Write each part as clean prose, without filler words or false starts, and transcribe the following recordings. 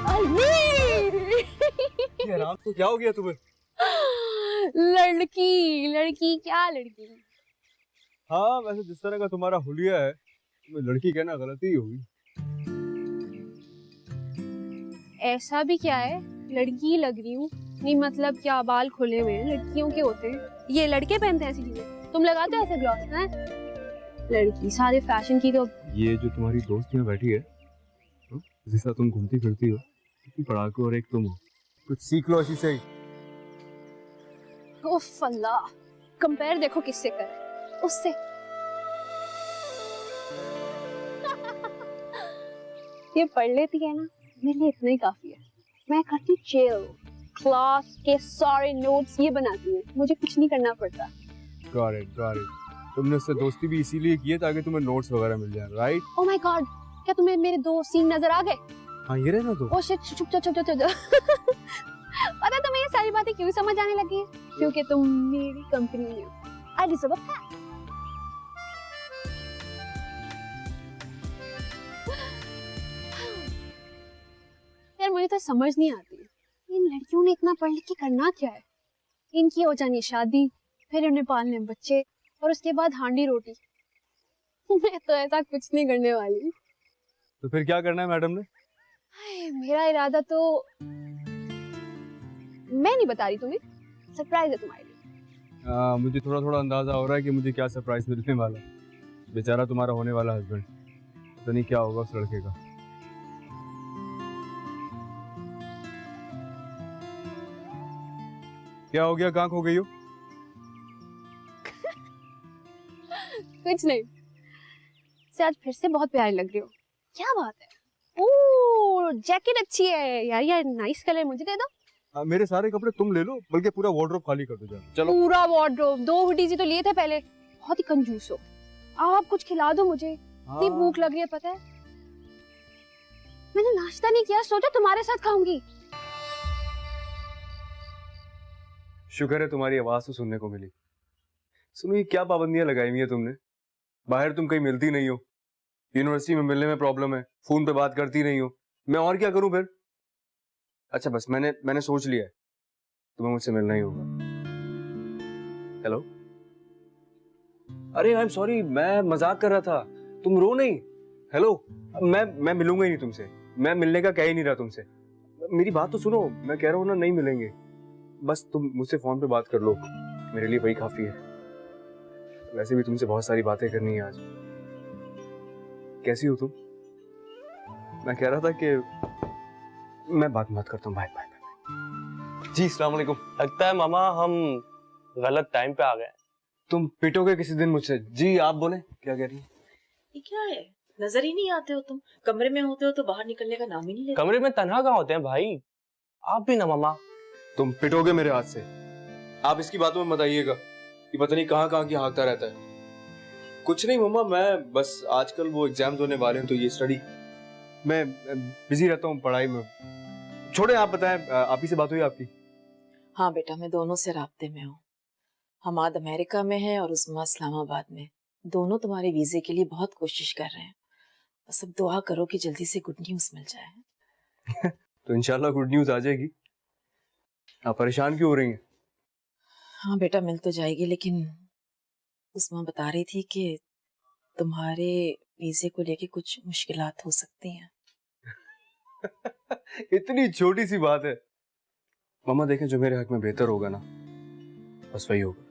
अलमीर ये राम को क्या हो गया तुम्हें? लड़की लड़की क्या लड़की? हाँ वैसे जिस तरह का तुम्हारा हुलिया है, तुम्हें लड़की कहना गलती ही होगी। ऐसा भी क्या है, लड़की लग रही हूँ। नहीं मतलब क्या, बाल खुले हुए हैं, लड़कियों के होते हैं, ये लड़के पहनते हैं ऐसी चीजें। तुम लगाते हो ऐसे ग्लॉस हैं? लड़की सारे फैशन की। तो ये जो तुम्हारी दोस्त यहाँ बैठी है, जिसके साथ तुम घूमती फिरती हो, पढ़ाकू और एक तुम हो, कुछ सीख लो इसी से ही। उफ अल्लाह, कंपेयर देखो किससे कर, उससे। ये पढ़ लेती है ना, मेरे लिए इतना ही काफी है। मैं करती चिल, क्लास के सारे नोट्स ये बनाती है, मुझे कुछ नहीं करना पड़ता। Got it, got it. तुमने उससे दोस्ती भी इसीलिए की है ताकि तुम्हें नोट्स वगैरह मिल जाए, राइट? ओह माय गॉड, क्या तुम्हें मेरे दो सीन नजर आ गए? हाँ ये रहे ना दो। ओह शिट, चुप चुप चुप चुप चुप। पता तुम्हें ये सारी बातें क्यों समझ आने लगी है? क्योंकि तुम मेरी कंपनी में हो। I deserve a PAT. यार मुझे तो समझ नहीं आती, इन लड़कियों ने इतना पढ़ लिख के करना क्या है? इनकी हो जानी शादी, फिर उन्हें पालने बच्चे, और उसके बाद हांडी रोटी। मैं तो ऐसा कुछ नहीं करने वाली। तो फिर क्या करना है मैडम ने? मेरा इरादा तो मैं नहीं बता रही तुम्हें, सरप्राइज है तुम्हारे लिए। मुझे थोड़ा थोड़ा अंदाजा हो रहा है कि मुझे क्या सरप्राइज मिलने वाला है। बेचारा तुम्हारा होने वाला हस्बैंड, पता नहीं क्या होगा उस लड़के का। क्या हो गया, कहाँ खो गई हो? कुछ नहीं, से आज फिर से बहुत प्यारी लग रही हो। क्या बात है? ओह जैकेट अच्छी है यार, ये नाइस कलर, मुझे दे दो। मेरे सारे कपड़े तुम ले लो, बल्कि पूरा वार्डरोब खाली कर दो। चलो। पूरा वार्डरोब? 2 हुडीज तो लिए थे पहले। बहुत ही कंजूस हो आप, कुछ खिला दो मुझे, इतनी भूख लग रही है। पता है मैंने नाश्ता नहीं किया, सोचा तुम्हारे साथ खाऊंगी। शुक्र है तुम्हारी आवाज तो सुनने को मिली। सुनो, ये क्या पाबंदियां लगाई हुई है तुमने? बाहर तुम कहीं मिलती नहीं हो, यूनिवर्सिटी में मिलने में प्रॉब्लम है, फोन पे बात करती नहीं हो, मैं और क्या करूं फिर? अच्छा बस मैंने सोच लिया है, तुम्हें मुझसे मिलना ही होगा। हेलो, अरे आई एम सॉरी, मैं मजाक कर रहा था, तुम रो नहीं। हेलो, मैं मिलूंगा ही नहीं तुमसे, मैं मिलने का कह ही नहीं रहा तुमसे। मेरी बात तो सुनो, मैं कह रहा हूँ ना, नहीं मिलेंगे। बस तुम मुझसे फोन पे बात कर लो, मेरे लिए वही काफी है। वैसे भी तुमसे बहुत सारी बातें करनी है आज। कैसी हो तुम? मैं कह रहा था कि मैं बात करता हूँ। Bye bye bye. जी अस्सलाम वालेकुम। लगता है मामा हम गलत टाइम पे आ गए। तुम पिटोगे किसी दिन मुझसे। जी आप बोले, क्या कह रही है? ये क्या है, नजर ही नहीं आते हो तुम। कमरे में होते हो तो बाहर निकलने का नाम ही नहीं लेते। कमरे में तन्हा कहाँ होते हैं भाई, आप भी ना मामा। तुम पिटोगे मेरे हाथ से। आप इसकी बातों में मत आइएगा, ये पता नहीं कहाँ की हाँकता रहता है। कुछ नहीं मम्मा, मैं बस आजकल वो एग्जाम्स होने वाले हैं तो ये स्टडी, मैं बिजी रहता हूँ पढ़ाई में। छोड़े, आप बताएं, आप ही से बात हुई आपकी? हाँ बेटा, मैं दोनों से राब्ते में हूँ। हमाद अमेरिका में है और उस्मा इस्लामाबाद में। दोनों तुम्हारे वीजे के लिए बहुत कोशिश कर रहे हैं। बस अब दुआ करो कि जल्दी से गुड न्यूज मिल जाए। तो इंशाल्लाह गुड न्यूज आ जाएगी। आप परेशान क्यों हो रही हैं? हाँ बेटा, मिल तो जाएगी, लेकिन उस्मा बता रही थी कि तुम्हारे वीजे को लेके कुछ मुश्किलात हो सकती हैं। इतनी छोटी सी बात है मम्मा, देखें जो मेरे हक में बेहतर होगा ना, बस वही होगा।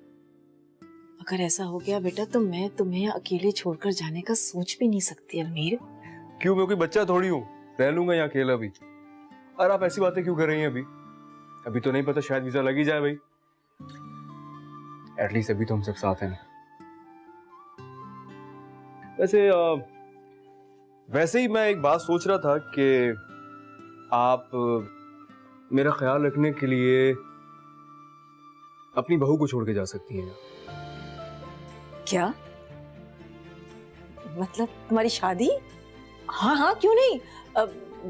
अगर ऐसा हो गया बेटा तो मैं तुम्हें अकेले छोड़कर जाने का सोच भी नहीं सकती अलमीर। क्यों, मैं कोई बच्चा थोड़ी हूँ, रह लूंगा यहाँ अकेला भी। और आप ऐसी बातें क्यों कर रही हैं? अभी तो नहीं पता, शायद वीजा लग ही जाए भाई। एटलीस्ट अभी तो हम सब साथ हैं। वैसे ही मैं एक बात सोच रहा था कि आप मेरा ख्याल रखने के लिए अपनी बहू को छोड़ के जा सकती हैं। क्या मतलब, तुम्हारी शादी? हाँ हाँ, क्यों नहीं,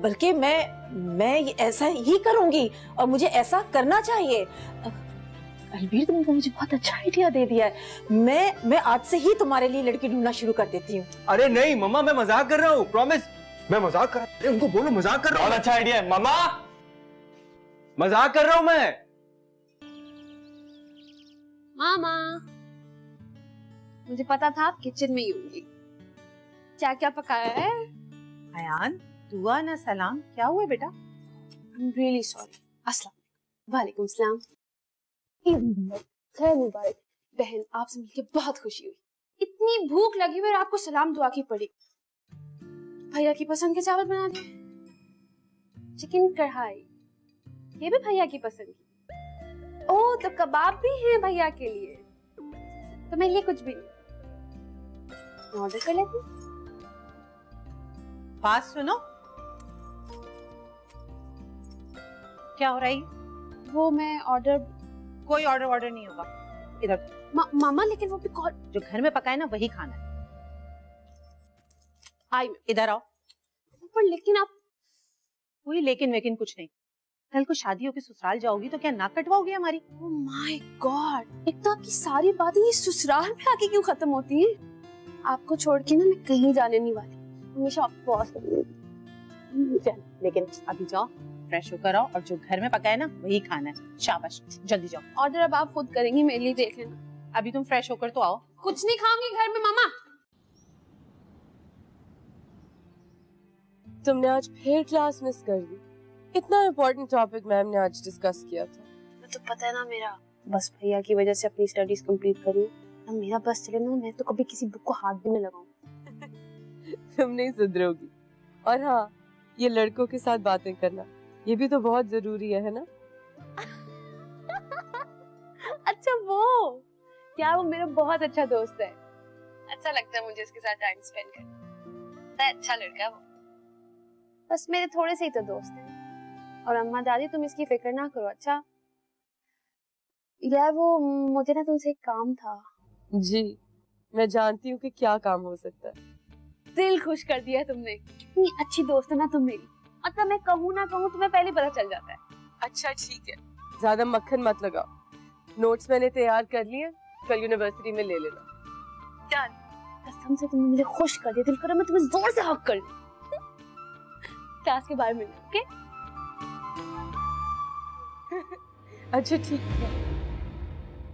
बल्कि मैं ऐसा ही करूंगी और मुझे ऐसा करना चाहिए। अलबीर, तुमने मुझे बहुत अच्छा आइडिया दे दिया है। मैं आज से ही तुम्हारे लिए लड़की ढूंढना शुरू कर देती हूँ। अरे नहीं मम्मा, मैं मजाक कर रहा हूँ, प्रॉमिस। मैं मजाक कर रहा हूँ, उनको बोलो मजाक कर रहा हूँ। बहुत अच्छा आइडिया है मामा। मजाक कर रहा हूँ मैं। मामा, मुझे पता था आप किचन में ही होंगी। क्या क्या पकाया है? अयान, दुआ ना सलाम, क्या हुआ बेटा? I'm really sorry. अस्सलाम वालेकुम सलाम। खैर मुबारक। बहन, आपसे मिलके बहुत खुशी हुई। इतनी भूख लगी हुई और आपको सलाम दुआ की पड़ी। भैया की पसंद के चावल बना दे। चिकन कढ़ाई, ये भी भैया की पसंद की। ओह, तो कबाब भी हैं भैया के लिए। तो मेरे लिए कुछ भी नहीं। ऑर्डर कर लेती हूँ। बात सुनो, क्या हो रहा है? वो मैं ऑर्डर। कोई ऑर्डर नहीं होगा इधर। मामा, लेकिन वो भी कॉल। जो घर में पकाए ना वही खाना है। आई मैं। इधर आओ। पर लेकिन आप। कोई लेकिन वेकिन कुछ नहीं। कल को शादी होकर ससुराल जाओगी तो क्या नाक कटवाओगी हमारी? ओह माय गॉड, एक तो आपकी सारी बातें ये ससुराल में आके क्यों खत्म होती हैं? आपको छोड़ के ना मैं कहीं जाने नहीं वाली। हमेशा आपको बहुत चल, लेकिन अभी जाओ, फ्रेश होकर आओ और जो घर में पकाए ना वही खाना है। शाबाश, जल्दी जाओ। ऑर्डर अब आप खुद करेंगी, मेरे लिए देख लेना। अभी तुम फ्रेश होकर तो आओ। कुछ नहीं खाऊंगी घर में मामा। तुमने आज फिर क्लास मिस कर दी। इतना इम्पोर्टेंट टॉपिक मैम ने आज डिस्कस किया था। मैं तो पता है ना, मेरा बस भैया की वजह से अपनी स्टडीज कंप्लीट करूं। अब मेरा बस चले ना, मैं तो कभी किसी बुक को हाथ भी नहीं लगाऊं। तुम नहीं सुधरोगी। और हाँ, ये लड़कों के साथ बातें करना, ये भी तो बहुत जरूरी है ना? अच्छा, वो क्या वो मेरा बहुत अच्छा दोस्त है। अच्छा लगता है मुझे इसके साथ टाइम स्पेंड करना। अच्छा लड़का है वो। बस मेरे थोड़े से ही तो दोस्त हैं। और अम्मा दादी, तुम इसकी फिक्र ना करो। अच्छा यार, वो मुझे ना तुमसे एक काम था। जी, मैं जानती हूँ कि क्या काम हो सकता है। दिल खुश कर दिया है तुमने। कितनी अच्छी दोस्त है ना तुम मेरी। मतलब मैं कहूँ ना कहूँ, तुम्हें पहले पता चल जाता है। अच्छा ठीक है, ज्यादा मक्खन मत लगाओ। नोट्स मैंने तैयार कर लिए, कल यूनिवर्सिटी में ले लेना। डन। कसम से तुमने मुझे खुश कर दिया। दिल करो मैं तुम्हें जोर से हक कर लूं। क्लास के बारे में, ओके? अच्छा ठीक है।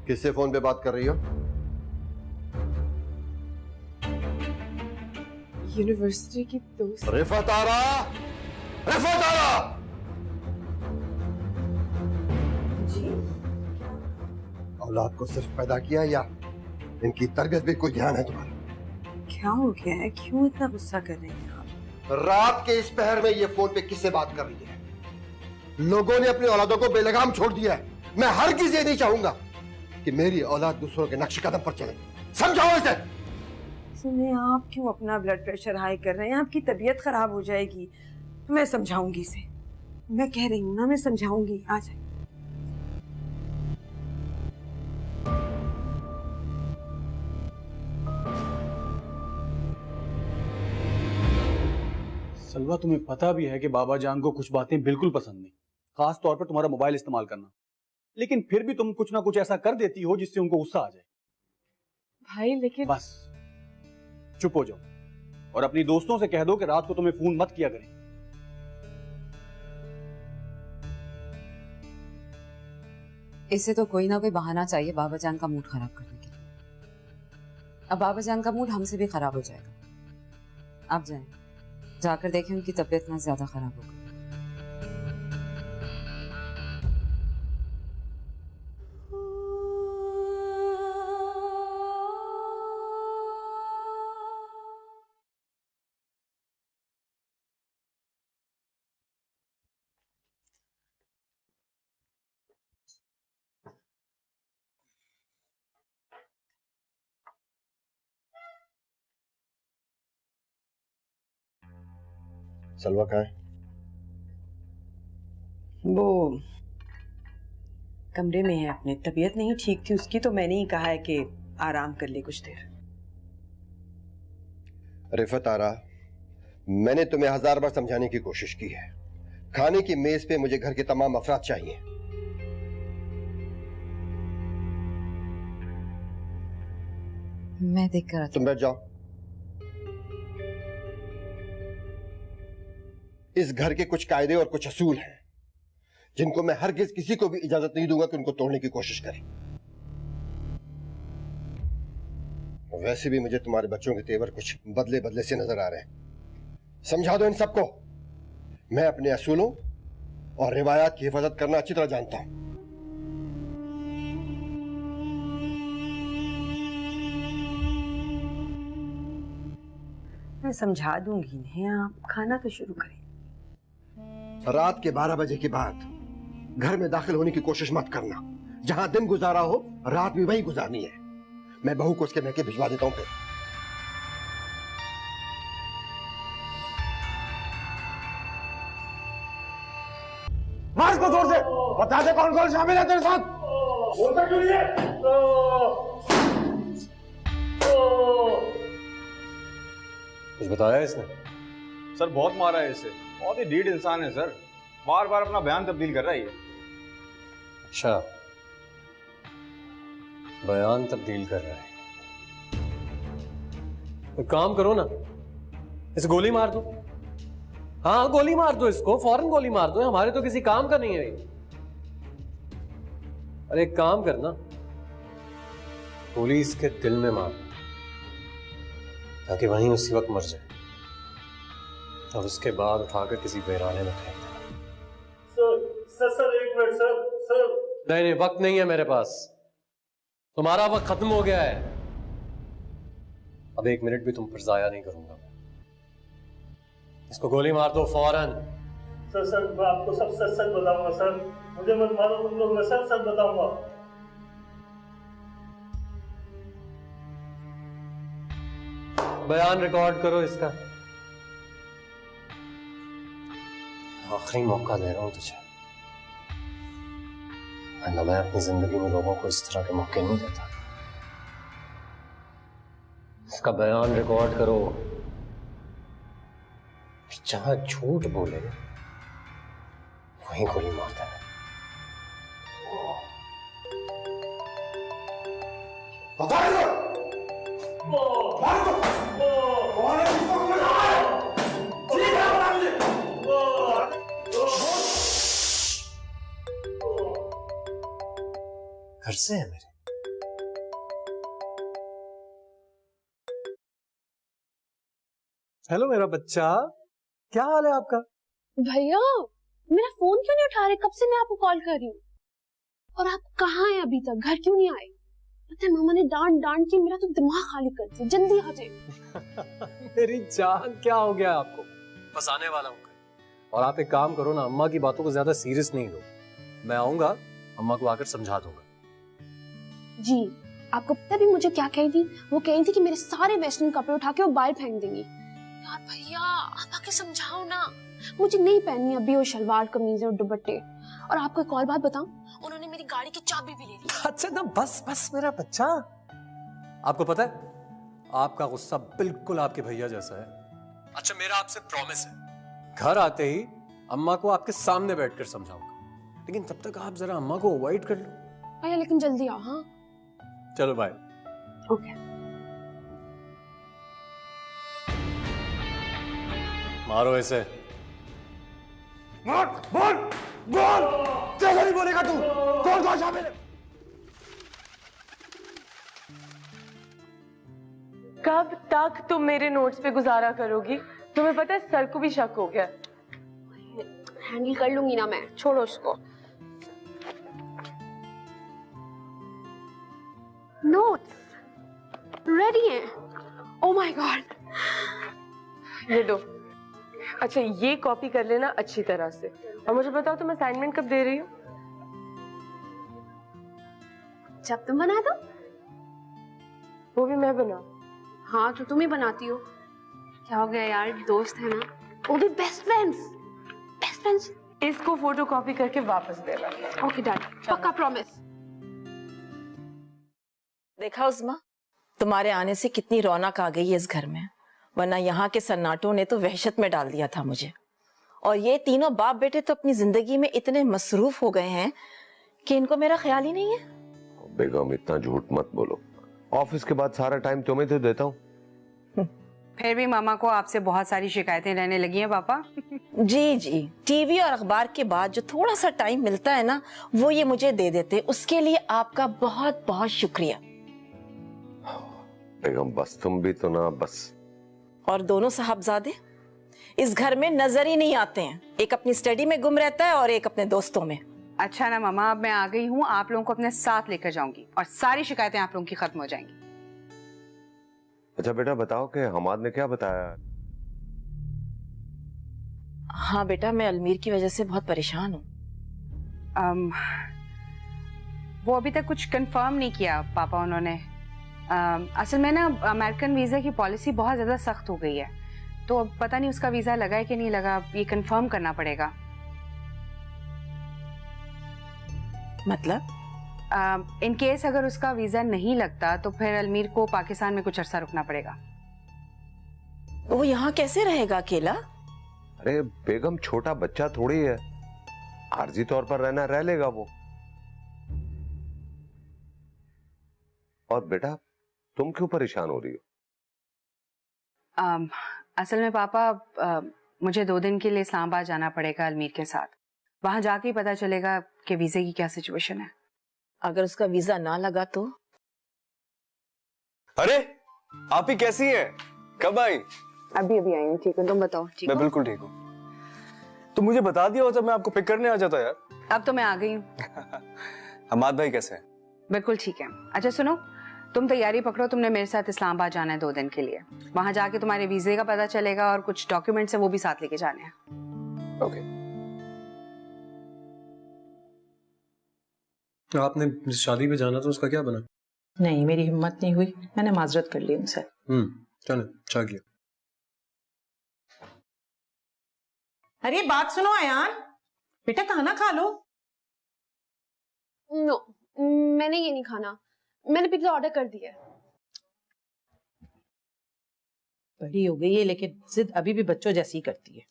किससे फोन पे बात कर रही हो? यूनिवर्सिटी की दोस्त। रिफत आरा, रिफत आरा। जी। औलाद को सिर्फ पैदा किया या इनकी तरबियत भी कोई ध्यान है तुम्हारा? क्या हो गया है, क्यों इतना गुस्सा कर रहे हैं आप? रात के इस पहर में ये फोन पे किससे बात कर रही है? लोगों ने अपनी औलादों को बेलगाम छोड़ दिया है। मैं हरगिज़ ये नहीं चाहूंगा कि मेरी औलाद दूसरों के नक्श कदम पर चले। समझाओ इसे। सुनिए, आप क्यों अपना ब्लड प्रेशर हाई कर रहे हैं? आपकी तबीयत खराब हो जाएगी। मैं समझाऊंगी इसे। मैं कह रही हूँ ना, मैं समझाऊंगी। आ जाए। सलवा, तुम्हें पता भी है कि बाबा जान को कुछ बातें बिल्कुल पसंद नहीं, खास तौर पर तुम्हारा मोबाइल इस्तेमाल करना। लेकिन फिर भी तुम कुछ ना कुछ ऐसा कर देती हो जिससे उनको गुस्सा आ जाए। भाई लेकिन बस चुप हो जाओ और अपनी दोस्तों से कह दो कि रात को तुम्हें फोन मत किया करें। इसे तो कोई ना कोई बहाना चाहिए बाबा जान का मूड खराब करने के लिए। अब बाबा जान का मूड हमसे भी खराब हो जाएगा। आप जाएं, जाकर देखें उनकी तबीयत ना ज्यादा खराब हो गई। सलवा कहाँ है? वो कमरे में है अपने। तबीयत नहीं ठीक थी उसकी, तो मैंने ही कहा है कि आराम कर ले कुछ देर। रिफत आरा, मैंने तुम्हें 1000 बार समझाने की कोशिश की है। खाने की मेज पे मुझे घर के तमाम अफराद चाहिए। मैं देख कर तुम बैठ जाओ। इस घर के कुछ कायदे और कुछ असूल हैं जिनको मैं हरगिज किसी को भी इजाजत नहीं दूंगा कि उनको तोड़ने की कोशिश करें। वैसे भी मुझे तुम्हारे बच्चों के तेवर कुछ बदले बदले से नजर आ रहे हैं। समझा दो इन सबको। मैं अपने असूलों और रिवायात की हिफाजत करना अच्छी तरह जानता हूं। मैं समझा दूंगी इन्हें, आप खाना तो शुरू करें। रात के 12 बजे के बाद घर में दाखिल होने की कोशिश मत करना। जहां दिन गुजारा हो रात भी वहीं गुजारनी है। मैं बहू को उसके मैके भिजवा देता हूं। फिर मार को जोर से, बता दे कौन कौन शामिल है तेरे साथ। बोलता क्यों नहीं है? कुछ बताया इसने? सर बहुत मारा है इसे, बहुत ही ढीठ इंसान है सर, बार बार अपना बयान तब्दील कर रहा है ये। अच्छा, बयान तब्दील कर रहा है। एक काम करो ना, इसे गोली मार दो। हाँ गोली मार दो इसको, फौरन गोली मार दो, हमारे तो किसी काम का नहीं है ये। अरे एक काम करना, गोली इसके दिल में मार दो ताकि वहीं उसी वक्त मर जाए और उसके बाद उठाकर किसी वीराने में फेंक देना। सर एक मिनट सर। नहीं नहीं, वक्त नहीं है मेरे पास, तुम्हारा वक्त खत्म हो गया है। अब 1 मिनट भी तुम पर जाया नहीं करूंगा। इसको गोली मार दो फौरन। सर मैं आपको सब सच सच बताऊंगा सर, मुझे मत मारो तुम लोग, मैं सब सच बताऊंगा। बयान रिकॉर्ड करो इसका। आखिरी मौका दे रहा हूं तुझे, वरना मैं अपनी जिंदगी में लोगों को इस तरह के मौके नहीं देता। इसका बयान रिकॉर्ड करो, जहां झूठ बोले वहीं गोली मार देना। घर से है मेरे। हेलो मेरा बच्चा, क्या हाल है आपका? भैया मेरा फोन क्यों नहीं उठा रहे? कब से मैं आपको कॉल कर रही हूँ। और आप कहाँ हैं अभी तक? घर क्यों नहीं आए? पता है मामा ने डांट के मेरा तो दिमाग खाली कर दिया। जल्दी आ जाए। मेरी जान, क्या हो गया आपको? बस आने वाला हूँ। और आप एक काम करो ना, अम्मा की बातों को ज्यादा सीरियस नहीं लो। मैं आऊंगा, अम्मा को आकर समझा दूंगा। जी आपको पता भी मुझे क्या कही थी? वो कही थी कि मेरे सारे वेस्टर्न कपड़े उठा के वो बाहर फेंक देंगी। यार भैया आप आके समझाओ ना, मुझे नहीं पहननी अभी वो शलवार कमीज और दुपट्टे। और आपको एक और बात बताऊं, उन्होंने मेरी गाड़ी की चाबी भी ले ली। अच्छा ना, बस मेरा बच्चा। आपको पता है आपका गुस्सा बिल्कुल आपके भैया जैसा है। अच्छा मेरा आपसे प्रॉमिस है, घर आते ही अम्मा को आपके सामने बैठकर समझाऊंगा, लेकिन तब तक आप जरा अम्मा को अवॉइड कर लो। भैया लेकिन जल्दी आओ। हाँ चलो बाय। ओके। मारो इसे। बोल बोल बोल, कैसे नहीं बोलेगा तू? कौन कौन शामिल है? कब तक तुम मेरे नोट्स पे गुजारा करोगी? तुम्हें पता है सर को भी शक हो गया। हैंडल कर लूंगी ना मैं, छोड़ो उसको। नोट्स रेडी हैं। ओह माय गॉड, ये दो। अच्छा ये कॉपी कर लेना अच्छी तरह से, और मुझे बताओ तुम असाइनमेंट कब दे रही हो? जब तुम बना दो। वो भी मैं बनाऊं? हाँ तो तुम ही बनाती हो। क्या हो गया यार, दोस्त है ना, वो भी बेस्ट फ्रेंड्स। इसको फोटो कॉपी करके वापस देना। ओके डन, पक्का प्रॉमिस। देखा उस्मा, तुम्हारे आने से कितनी रौनक आ गई है इस घर में, वरना यहाँ के सन्नाटों ने तो वहशत में डाल दिया था मुझे। और ये तीनों बाप बेटे तो अपनी जिंदगी में इतने मसरूफ हो गए हैं कि इनको मेरा ख्याल ही नहीं है। बेगम इतना झूठ मत बोलो, ऑफिस के बाद सारा टाइम तुम्हें तो देता हूँ। फिर भी मामा को आपसे बहुत सारी शिकायतें रहने लगी हैं पापा। जी जी, टीवी और अखबार के बाद जो थोड़ा सा टाइम मिलता है ना, वो ये मुझे दे देते, उसके लिए आपका बहुत बहुत शुक्रिया। बेगम बस तुम भी तो ना बस। और दोनों साहबजादे इस घर में नजर ही नहीं आते हैं, एक अपनी स्टडी में गुम रहता है और एक अपने दोस्तों में। अच्छा ना मामा, अब मैं आ गई हूँ, आप लोगों को अपने साथ लेकर जाऊंगी और सारी शिकायतें आप लोगों की खत्म हो जाएंगी। अच्छा बेटा बताओ कि हमाद ने क्या बताया? हाँ बेटा, मैं अलमीर की वजह से बहुत परेशान हूँ। वो अभी तक कुछ कंफर्म नहीं किया पापा उन्होंने। असल में ना अमेरिकन वीजा की पॉलिसी बहुत ज्यादा सख्त हो गई है, तो अब पता नहीं उसका वीजा लगा है कि नहीं लगा, ये कंफर्म करना पड़ेगा। मतलब इन केस अगर उसका वीजा नहीं लगता तो फिर अलमीर को पाकिस्तान में कुछ अरसा रुकना पड़ेगा। वो यहाँ कैसे रहेगा अकेला? अरे बेगम छोटा बच्चा थोड़ी है, आर्जी तौर पर रहना रह लेगा वो। और बेटा तुम क्यों परेशान हो रही हो? असल में पापा मुझे 2 दिन के लिए इस्लामाबाद जाना पड़ेगा अलमीर के साथ। वहां जाके ही पता चलेगा कि वीजे की क्या सिचुएशन है। अगर उसका वीजा ना लगा तो? अरे आप ही कैसी हैं? कब आई? अभी अभी आई हूँ। ठीक है, तुम बताओ। ठीक मैं बिल्कुल ठीक हूँ। तो मुझे बता दिया होता, मैं आपको पिक करने आ जाता यार। अब तो मैं आ गई हूँ। हमाद भाई कैसे हैं? बिल्कुल ठीक है। अच्छा सुनो, तुम तैयारी पकड़ो, तुमने मेरे साथ इस्लामाबाद जाना है 2 दिन के लिए। वहां जाके तुम्हारे वीजे का पता चलेगा और कुछ डॉक्यूमेंट्स है वो भी साथ लेके जाने हैं। ओके। आपने जिस शादी पे जाना था उसका क्या बना? नहीं, मेरी हिम्मत नहीं हुई, मैंने माजरत कर ली उनसे। चलो चाह किया। अरे बात सुनो अयान, बेटा खाना खा लो। नो, मैंने ये नहीं खाना, मैंने पिज्जा ऑर्डर कर दिया है। बड़ी हो गई है लेकिन जिद अभी भी बच्चों जैसी ही करती है।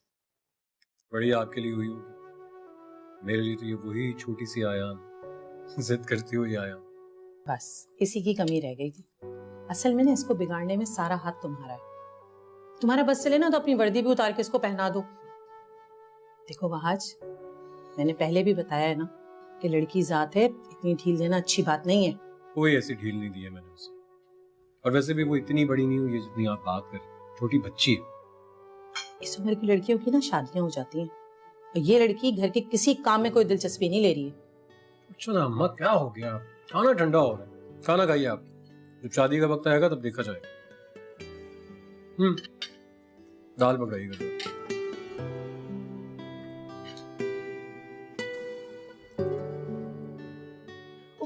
बड़ी आपके लिए हुई होगी, मेरे लिए तो ये वही छोटी सी आयान जिद करती हुई आयान। बस इसी की कमी रह गई थी। असल में ना इसको बिगाड़ने में सारा हाथ तुम्हारा है। तुम्हारा बस चले ना तो अपनी वर्दी भी उतार के इसको पहना दो। देखो वहाज, मैंने पहले भी बताया है ना कि लड़की जात है, इतनी ढील देना अच्छी बात नहीं है। कोई ऐसी ढील नहीं दी है मैंने उसे, और वैसे भी वो इतनी बड़ी नहीं हुई है जितनी आप बात कर, छोटी बच्ची है। इस उम्र की लड़कियों की ना शादियां हो जाती हैं, और ये लड़की घर के किसी काम में कोई दिलचस्पी नहीं ले रही है। अच्छा ना अम्मा, क्या हो गया? खाना ठंडा हो रहा है, खाना खाइए आप, जब शादी का वक्त आएगा तब देखा जाएगा। दाल पकड़ाइएगा।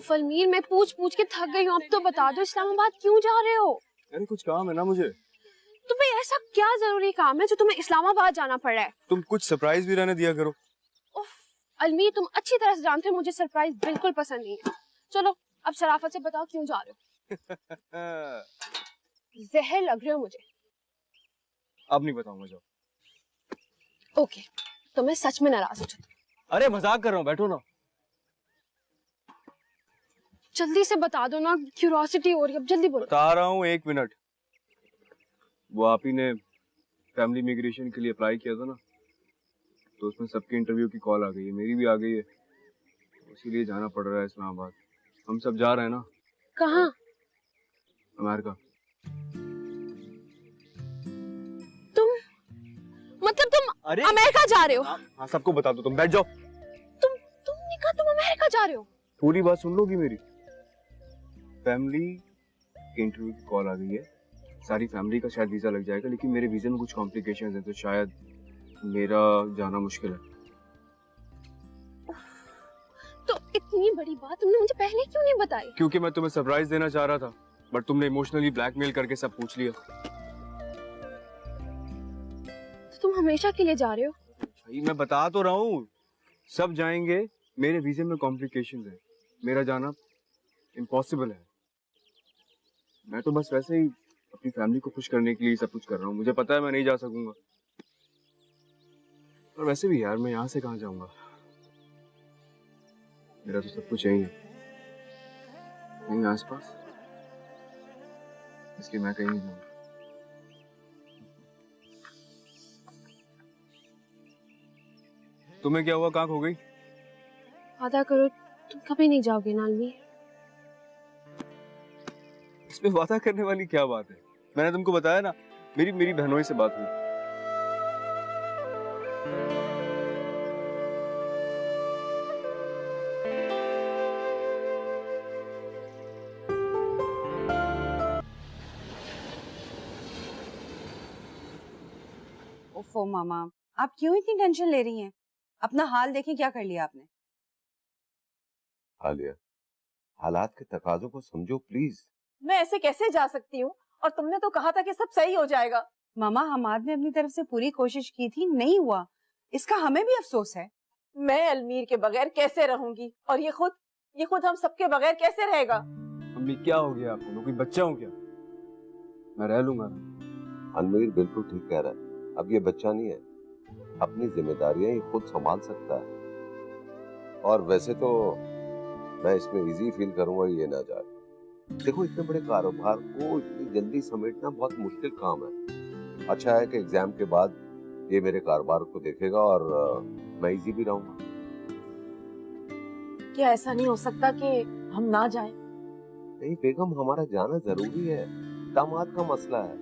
फलमीर, मैं पूछ पूछ के थक गई हूँ, अब तो बता दो इस्लामाबाद क्यों जा रहे हो? अरे कुछ काम है ना मुझे। तुम्हें ऐसा क्या जरूरी काम है जो तुम्हें इस्लामाबाद जाना पड़ रहा है? तुम कुछ सरप्राइज भी रहने दिया करो। अलमीर, तुम अच्छी तरह से जानते हो मुझे सरप्राइज बिल्कुल पसंद नहीं है। चलो अब शराफत से बताओ क्यों जा रहे हो? जहर लग रहे हो मुझे। अब नहीं बताऊंगा, जाओ। ओके, तो मैं सच में नाराज हो चुकी। अरे मजाक कर रहा हूँ, बैठो ना। जल्दी से बता दो ना, क्यूरियोसिटी हो रही है, अब जल्दी बोलो। बता रहा हूँ, 1 मिनट। वो आप ही ने फैमिली इमिग्रेशन के लिए अप्लाई किया था ना, तो उसमें सबके इंटरव्यू की कॉल आ गई है, मेरी भी आ गई है, इसीलिए जाना पड़ रहा है इस्लामाबाद। हम सब जा रहे हैं ना। कहाँ? अमेरिका। मतलब तुम अमेरिका जा रहे हो? हाँ सबको बता दो, तुम बैठ जाओ। तुमने कहा तुम अमेरिका जा रहे हो? पूरी बात सुन लोगी मेरी। फैमिली के इंटरव्यू की कॉल आ गई है, सारी फैमिली का शायद वीजा लग जाएगा, लेकिन मेरे वीजे में कुछ कॉम्प्लिकेशंस हैं, तो शायद मेरा जाना मुश्किल है। तो इतनी बड़ी बात तुमने मुझे पहले क्यों नहीं बताई? क्योंकि मैं तुम्हें सरप्राइज देना चाह रहा था, बट तुमने इमोशनली ब्लैकमेल करके सब पूछ लिया। तो तुम हमेशा के लिए जा रहे हो? भाई मैं बता तो रहा हूँ, सब जाएंगे, मेरे वीजे में कॉम्प्लिकेशंस है, मेरा जाना इम्पॉसिबल है। मैं तो बस वैसे ही अपनी फैमिली को खुश करने के लिए सब कुछ कर रहा हूँ, मुझे पता है मैं नहीं जा सकूंगा, और वैसे भी यार मैं यहाँ से कहाँ जाऊंगा, मेरा तो सब कुछ यही है, यहीं आसपास, इसलिए मैं कहीं नहीं जाऊंगा। तुम्हें क्या हुआ, कहाँ खो गई? वादा करो तुम कभी नहीं जाओगे ना अलमीर। इसमें वादा करने वाली क्या बात है? मैंने तुमको बताया ना, मेरी बहनोई से बात हुई। ओफो मामा, आप क्यों इतनी टेंशन ले रही हैं? अपना हाल देखिए, क्या कर लिया आपने। आलिया, हालात के तकाजों को समझो प्लीज। मैं ऐसे कैसे जा सकती हूँ? और तुमने तो कहा था कि सब सही हो जाएगा। मामा, हमाद ने अपनी तरफ से पूरी कोशिश की थी, नहीं हुआ, इसका हमें भी अफसोस है। मैं अलमीर के बगैर कैसे रहूंगी, और ये खुद हम सबके बगैर कैसे रहेगा? अम्मी क्या हो गया आपको? मैं कोई बच्चा हूँ क्या? मैं रह लूंगा। अनवीर बिल्कुल ठीक कह रहा है, अब ये बच्चा नहीं है, अपनी जिम्मेदारियां ये खुद संभाल सकता है। और वैसे तो मैं इसमें इजी फील करूंगा ये ना जाए। देखो, इतने बड़े कारोबार को इतनी जल्दी समेटना बहुत मुश्किल काम है। अच्छा है कि एग्जाम के बाद ये मेरे कारोबार को देखेगा और मैं इजी भी रहूंगा। क्या ऐसा नहीं हो सकता कि हम ना जाएं? नहीं बेगम, हमारा जाना जरूरी है, दामाद का मसला है,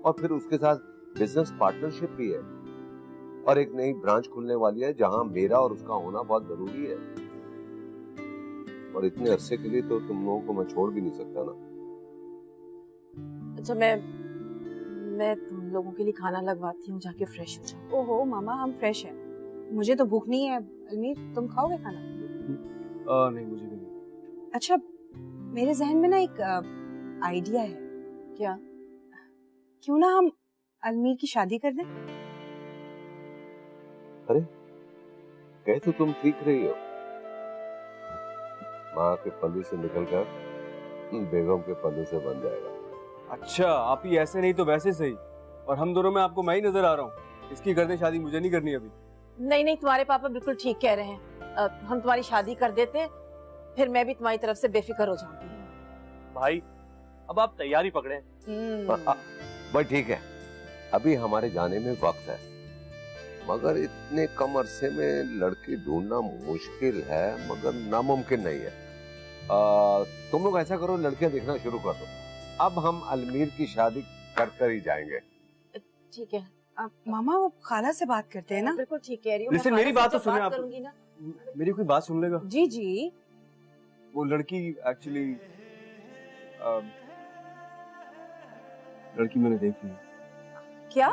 और फिर उसके साथ बिजनेस पार्टनरशिप भी है, और एक नई ब्रांच खुलने वाली है जहां मेरा और उसका होना बहुत जरूरी है। और इतने अरसे के लिए तो तुम लोगों को मैं छोड़ भी नहीं सकता ना। अच्छा, मैं तुम लोगों के लिए खाना लगवाती हूँ, जाके फ्रेश हो जाओ। ओहो मामा, हम फ्रेश हैं, मुझे तो भूख नहीं है। अलमीर, तुम खाओगे खाना? नहीं, मुझे भी नहीं। अच्छा, मेरे जहन में ना एक आइडिया है। क्या? क्यों ना हम अलमीर की शादी कर दें? अरे कह तो तुम ठीक रही हो, माँ के पल्लू से निकलकर बेगम के पल्लू से बन जाएगा। अच्छा, आप ही ऐसे नहीं तो वैसे सही, और हम दोनों में आपको मैं ही नजर आ रहा हूँ। इसकी कर दे शादी, मुझे नहीं करनी अभी। नहीं, तुम्हारे पापा बिल्कुल ठीक कह रहे हैं। हम तुम्हारी शादी कर देते हैं, फिर मैं भी तुम्हारी तरफ से बेफिक्र हो जाऊंगी। भाई, अब आप तैयारी पकड़े। भाई ठीक है, अभी हमारे जाने में वक्त है, मगर इतने कम अरसे में लड़की ढूंढना मुश्किल है, मगर नामुमकिन नहीं है। तुम लोग ऐसा करो, लड़कियां देखना शुरू कर दो। अब हम अलमीर की शादी कर ही जाएंगे। ठीक है। मामा, वो खाला से बात करते हैं ना? बिल्कुल ठीक कह रही हूँ। लेकिन मेरी बात तो सुने आप। करूंगी ना। मेरी कोई बात सुन लेगा? जी जी। वो लड़की एक्चुअली लड़की मैंने देख ली। क्या?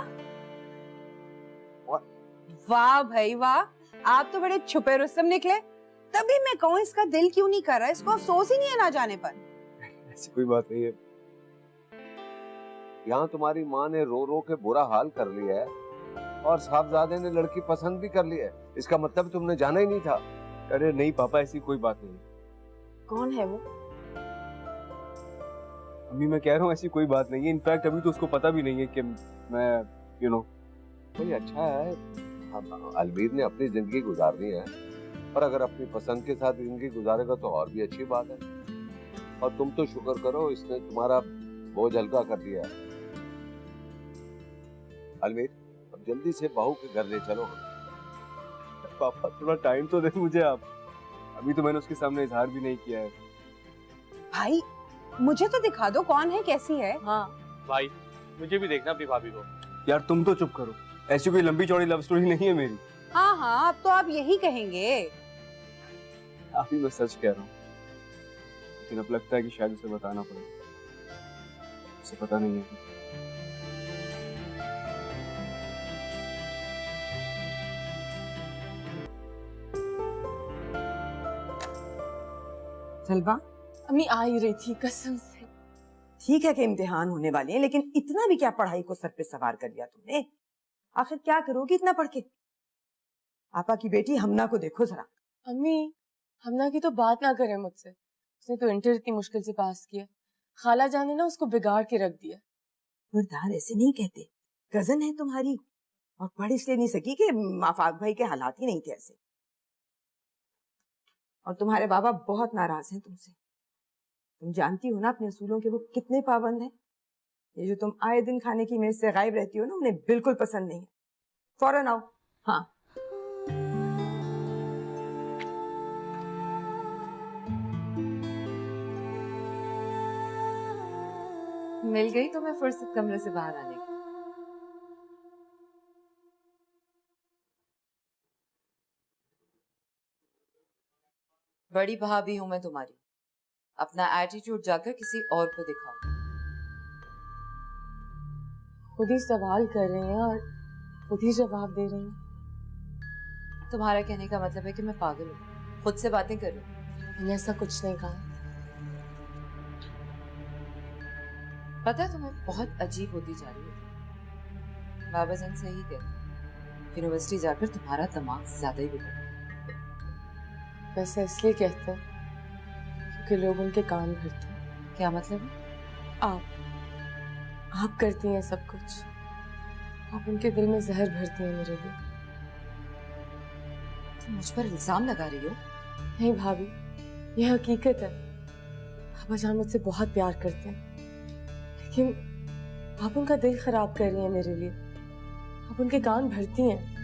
वाह भाई वाह, आप तो बड़े छुपे रुस्तम निकले। तभी मैं कहूँ इसका दिल क्यों नहीं कर रहा, इसको अफसोस ही नहीं है ना जाने पर। ऐसी कोई बात नहीं है। यहाँ तुम्हारी माँ ने रो रो के बुरा हाल कर लिया है, और साहबजादे ने लड़की पसंद भी कर ली है, इसका मतलब तुमने जाना ही नहीं था। अरे नहीं पापा, ऐसी कोई बात नहीं। कौन है वो? अम्मी, मैं कह रहा हूँ ऐसी कोई बात नहीं है। इनफैक्ट अभी तो उसको पता भी नहीं है कि मैं भाई अच्छा है, अलमीर ने अपनी जिंदगी गुजारनी है, और अगर अपनी पसंद के साथ जिंदगी गुजारेगा तो और भी अच्छी बात है। और तुम तो शुक्र करो, इसने तुम्हारा बोझ हल्का कर दिया है। अलमीर, अब जल्दी से बहू के घर ले चलो। पापा थोड़ा टाइम तो दे मुझे आप। अभी तो मैंने उसके सामने इजहार भी नहीं किया है। भाई मुझे तो दिखा दो, कौन है, कैसी है? हाँ भाई, मुझे भी देखना अपनी भाभी को। यार तुम तो चुप करो, ऐसी कोई लंबी चौड़ी लव स्टोरी नहीं है मेरी। हाँ हाँ, अब तो आप यही कहेंगे। आप ही मैं सच कह रहा हूँ, लेकिन अब लगता है कि शायद उसे बताना पड़ेगा। उसे पता नहीं है। सलबा, अम्मी आ ही रही थी कसम से। ठीक है कि इम्तिहान होने वाले हैं, लेकिन इतना भी क्या पढ़ाई को सर पे सवार कर लिया तुमने? आखिर क्या करोगी इतना पढ़ के? आपा की बेटी हमना को देखो जरा। अम्मी, हमना की तो बात ना करे मुझसे, उसने तो इंटर इतनी मुश्किल से पास किया। खाला जान ने ना उसको बिगाड़ के रख दिया। मुर्दार ऐसे नहीं कहते, कजन है तुम्हारी, और पढ़ इसलिए नहीं सकी कि माफाक भाई के हालात ही नहीं थे ऐसे। और तुम्हारे बाबा बहुत नाराज हैं तुमसे। तुम जानती हो ना अपने असूलों के वो कितने पाबंद हैं। ये जो तुम आए दिन खाने की मेज से गायब रहती हो ना, उन्हें बिल्कुल पसंद नहीं है। फौरन आओ। हाँ मिल गई तो मैं फुर्सत कमरे से बाहर आने की। बड़ी भाभी हूं मैं तुम्हारी, अपना एटीट्यूड जाकर किसी और को दिखाओ। खुद ही सवाल कर रहे हैं और खुद ही जवाब दे रहे हैं। तुम्हारा कहने का मतलब है कि मैं पागल हूँ, खुद से बातें कर रही हूँ। मैंने ऐसा कुछ नहीं कहा। पता है तुम्हें बहुत अजीब होती जा रही है। बाबा जान सही कहते, यूनिवर्सिटी जाकर तुम्हारा दिमाग ज्यादा ही बिगड़। वैसे इसलिए कहते हैं क्योंकि लोग उनके कान भरते हैं। क्या मतलब है? आप करती हैं सब कुछ। आप उनके दिल में जहर भरती हैं मेरे लिए। तुम मुझ पर इल्जाम लगा रही हो? नहीं भाभी, यह हकीकत है। बाबा जान मुझसे बहुत प्यार करते हैं, लेकिन आप उनका दिल खराब कर रही हैं मेरे लिए। आप उनके कान भरती हैं।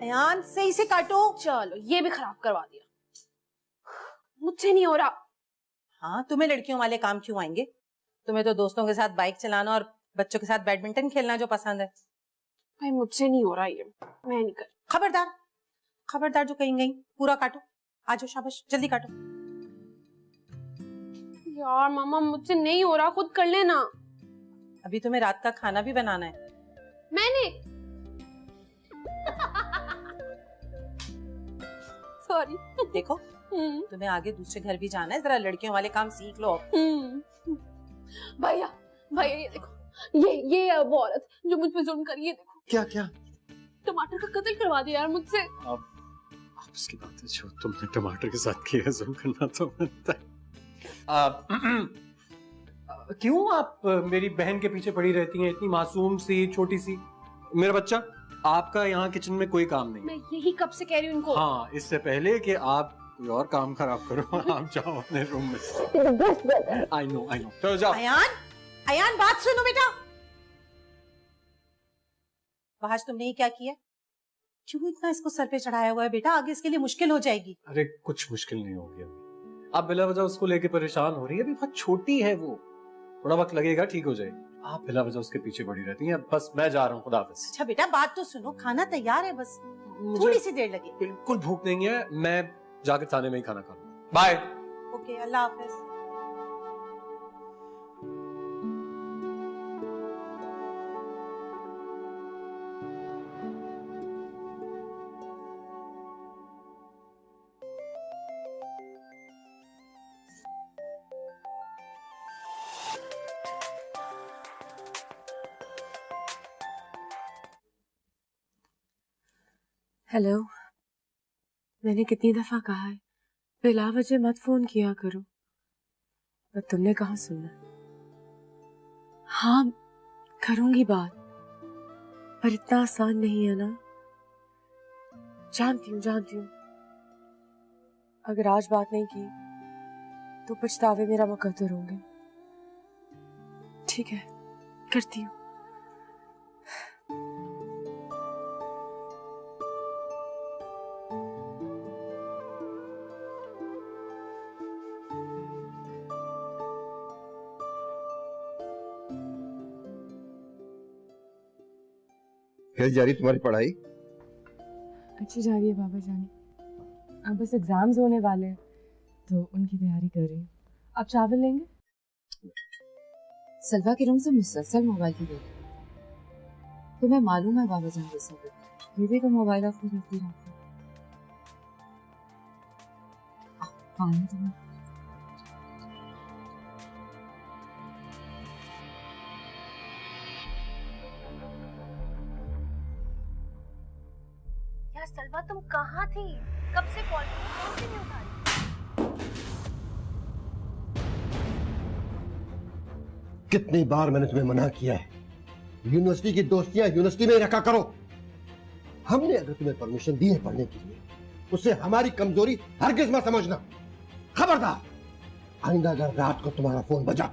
अयान सही से काटो। चलो ये भी खराब करवा दिया, मुझसे नहीं हो रहा। हाँ, तुम्हें लड़कियों वाले काम क्यों आएंगे? तुम्हें तो दोस्तों के साथ बाइक चलाना और बच्चों के साथ बैडमिंटन खेलना जो पसंद है। भाई मुझसे नहीं हो रहा ये, मैं नहीं कर। खबरदार, खबरदार जो कहीं गई। पूरा काटो। आजो, शाबाश, जल्दी काटो। यार मामा मुझसे नहीं हो रहा, खुद कर लेना। अभी तुम्हें रात का खाना भी बनाना है। मैंने सॉरी। देखो, तुम्हें आगे दूसरे घर भी जाना है, जरा लड़कियों वाले काम सीख लो। भैया भैया ये देखो, ये वो औरत जो मुझ पे जुल्म करी है, देखो। क्या क्या? टमाटर का कत्ल करवा दिया यार मुझसे। आप उसकी बात है जो तुमने टमाटर के साथ किया, जुल्म करना तो बनता है। क्यों आप मेरी बहन के पीछे पड़ी रहती हैं, इतनी मासूम सी छोटी सी? मेरा बच्चा, आपका यहाँ किचन में कोई काम नहीं। मैं यही कब से कह रही हूँ इनको। हाँ, इससे पहले कि आप कोई और काम खराब करो, आप जाओ अपने रूम में। आई नो चलो जाओ। अयान बात सुनो बेटा। आज तुमने ही क्या किया? क्यों इतना इसको सर पे चढ़ाया हुआ है बेटा? आगे इसके लिए मुश्किल हो जाएगी। अरे कुछ मुश्किल नहीं होगी अभी। आप बिला वजह उसको लेके परेशान हो रही है, अभी बहुत छोटी है वो, थोड़ा वक्त लगेगा, ठीक हो जाएगी। आप बिला वजह उसके पीछे पड़ी रहती हैं। बस मैं जा रहा हूँ, खुदा हाफिज। अच्छा बेटा बात तो सुनो, खाना तैयार है, बस थोड़ी सी देर लगेगी। बिल्कुल भूख नहीं है, मैं जाकर थाने में ही खाना खाऊंगा। बाय। ओके, अल्लाह हाफिज। हेलो, मैंने कितनी दफा कहा है बिला वजह मत फोन किया करो, पर तुमने कहाँ सुनना। हाँ करूंगी बात, पर इतना आसान नहीं है ना। जानती हूँ अगर आज बात नहीं की तो पछतावे मेरा मुकद्दर होंगे। ठीक है, करती हूँ। कैसी जा रही तुम्हारी पढ़ाई? अच्छी जा रही है बाबा जानी। अब बस एग्जाम्स होने वाले हैं तो उनकी तैयारी कर रही हूँ। आप चावल लेंगे? सलवा के रूम से मुसलसल मोबाइल की देख। तुम्हें मालूम है बाबा जान गुस्सा करते, ये भी तो मोबाइल ऑफ नहीं करती रहती। पानी तुम्हें सलवा तुम कहाँ थी? कब से कॉल नहीं उठा रही? कितनी बार मैंने तुम्हें मना किया है, यूनिवर्सिटी की दोस्तियां यूनिवर्सिटी में ही रखा करो। हमने अगर तुम्हें परमिशन दी है पढ़ने के लिए, उससे हमारी कमजोरी हरगिज मत समझना। खबरदार, आइंदा अगर रात को तुम्हारा फोन बजा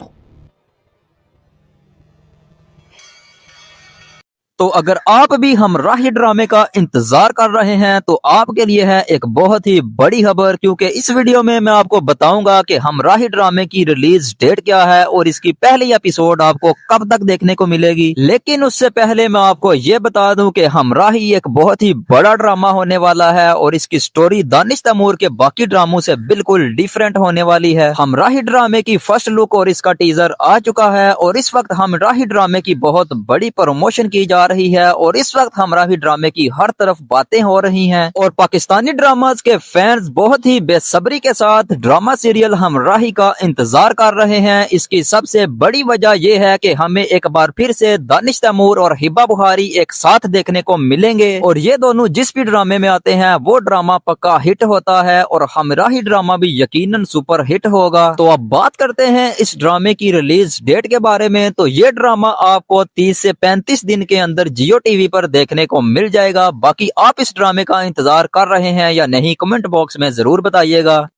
तो अगर आप भी हमराही ड्रामे का इंतजार कर रहे हैं तो आपके लिए है एक बहुत ही बड़ी खबर, क्योंकि इस वीडियो में मैं आपको बताऊंगा कि हमराही ड्रामे की रिलीज डेट क्या है और इसकी पहली एपिसोड आपको कब तक देखने को मिलेगी। लेकिन उससे पहले मैं आपको ये बता दूं कि हमराही एक बहुत ही बड़ा ड्रामा होने वाला है और इसकी स्टोरी दानिश तैमूर के बाकी ड्रामों से बिल्कुल डिफरेंट होने वाली है। हमराही ड्रामे की फर्स्ट लुक और इसका टीजर आ चुका है और इस वक्त हमराही ड्रामे की बहुत बड़ी प्रमोशन की जा रही है और इस वक्त हमराही ड्रामे की हर तरफ बातें हो रही हैं और पाकिस्तानी ड्रामास के फैंस बहुत ही बेसब्री के साथ ड्रामा सीरियल हमराही का इंतजार कर रहे हैं। इसकी सबसे बड़ी वजह यह है कि हमें एक बार फिर से दानिश तैमूर और हिबा बुखारी एक साथ देखने को मिलेंगे और ये दोनों जिस भी ड्रामे में आते हैं वो ड्रामा पक्का हिट होता है और हमराही ड्रामा भी यकीनन सुपर हिट होगा। तो अब बात करते हैं इस ड्रामे की रिलीज डेट के बारे में। तो ये ड्रामा आपको 30 से 35 दिन के अंदर जियो टीवी पर देखने को मिल जाएगा। बाकी आप इस ड्रामे का इंतजार कर रहे हैं या नहीं, कमेंट बॉक्स में जरूर बताइएगा।